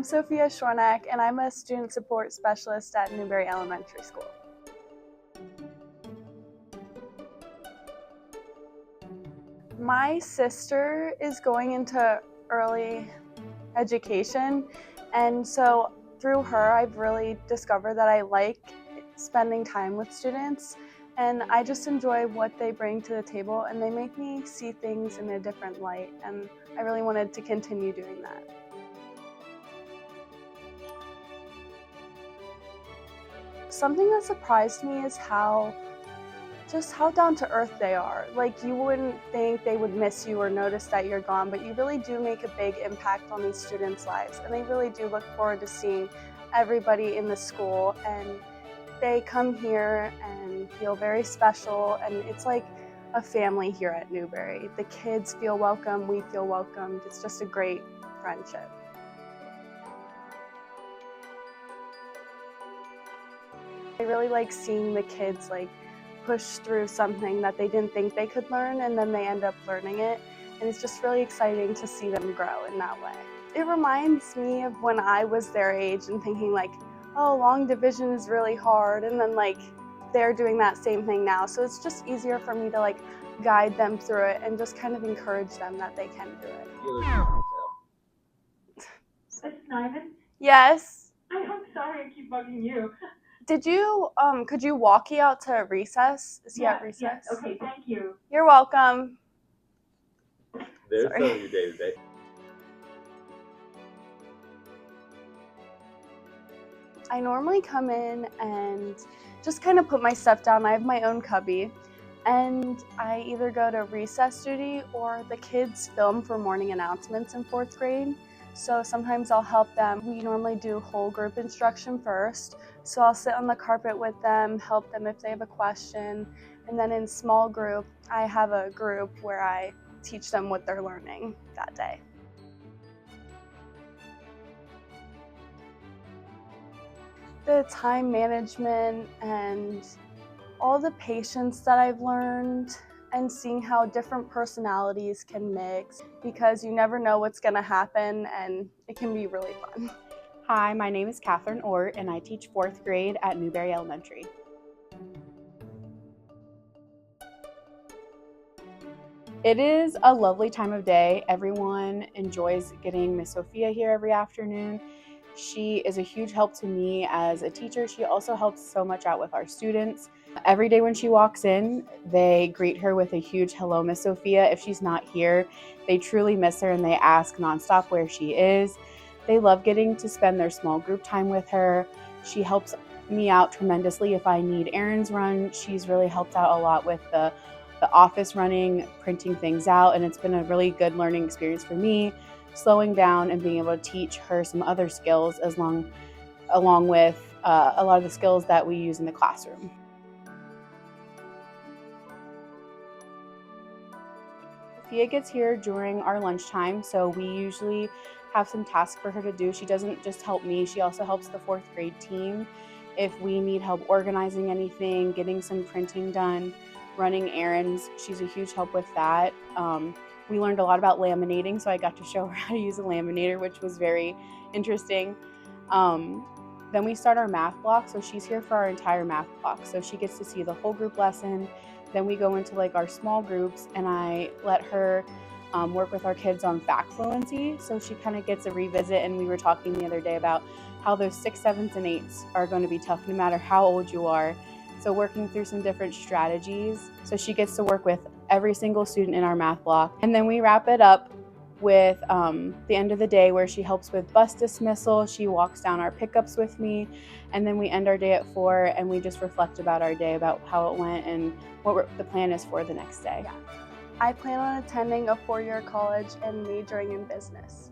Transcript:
I'm Sophia Chornak, and I'm a student support specialist at Newberry Elementary School. My sister is going into early education, and so through her I've really discovered that I like spending time with students, and I just enjoy what they bring to the table, and they make me see things in a different light, and I really wanted to continue doing that. Something that surprised me is how down to earth they are. Like, you wouldn't think they would miss you or notice that you're gone, but you really do make a big impact on these students' lives, and they really do look forward to seeing everybody in the school, and they come here and feel very special, and it's like a family here at Newberry. The kids feel welcome, we feel welcomed. It's just a great friendship. I really like seeing the kids push through something that they didn't think they could learn, and then they end up learning it, and it's just really exciting to see them grow in that way. It reminds me of when I was their age and thinking oh, long division is really hard, and then they're doing that same thing now, so it's just easier for me to guide them through it and just kind of encourage them that they can do it. Miss Nyman? Yes? I'm sorry I keep bugging you. Did you, could you walkie out to recess? Is he at recess? Yes, okay, thank you. You're welcome. There's some of your day-to-day. I normally come in and just kind of put my stuff down. I have my own cubby, and I either go to recess duty or the kids film for morning announcements in 4th grade. So sometimes I'll help them. We normally do whole group instruction first. So I'll sit on the carpet with them, help them if they have a question. And then in small group, I have a group where I teach them what they're learning that day. The time management and all the patience that I've learned, and seeing how different personalities can mix, because you never know what's going to happen, and it can be really fun. Hi, my name is Catherine Ort, and I teach 4th grade at Newberry Elementary. It is a lovely time of day. Everyone enjoys getting Miss Sophia here every afternoon. She is a huge help to me as a teacher. She also helps so much out with our students. Every day when she walks in, they greet her with a huge "Hello, Miss Sophia." If she's not here, they truly miss her and they ask nonstop where she is. They love getting to spend their small group time with her. She helps me out tremendously if I need errands run. She's really helped out a lot with the office running, printing things out, and it's been a really good learning experience for me, slowing down and being able to teach her some other skills along with a lot of the skills that we use in the classroom. Sophia gets here during our lunchtime, so we usually have some tasks for her to do. She doesn't just help me, she also helps the 4th grade team. If we need help organizing anything, getting some printing done, running errands, she's a huge help with that. We learned a lot about laminating, so I got to show her how to use a laminator, which was very interesting. Then we start our math block, so she's here for our entire math block. So she gets to see the whole group lesson. Then we go into our small groups, and I let her work with our kids on fact fluency. So she kind of gets a revisit, and we were talking the other day about how those 6, 7s, and 8s are going to be tough no matter how old you are. So working through some different strategies. So she gets to work with every single student in our math block. And then we wrap it up with the end of the day, where she helps with bus dismissal. She walks down our pickups with me, and then we end our day at 4, and we just reflect about our day, about how it went and what the plan is for the next day. Yeah. I plan on attending a 4-year college and majoring in business.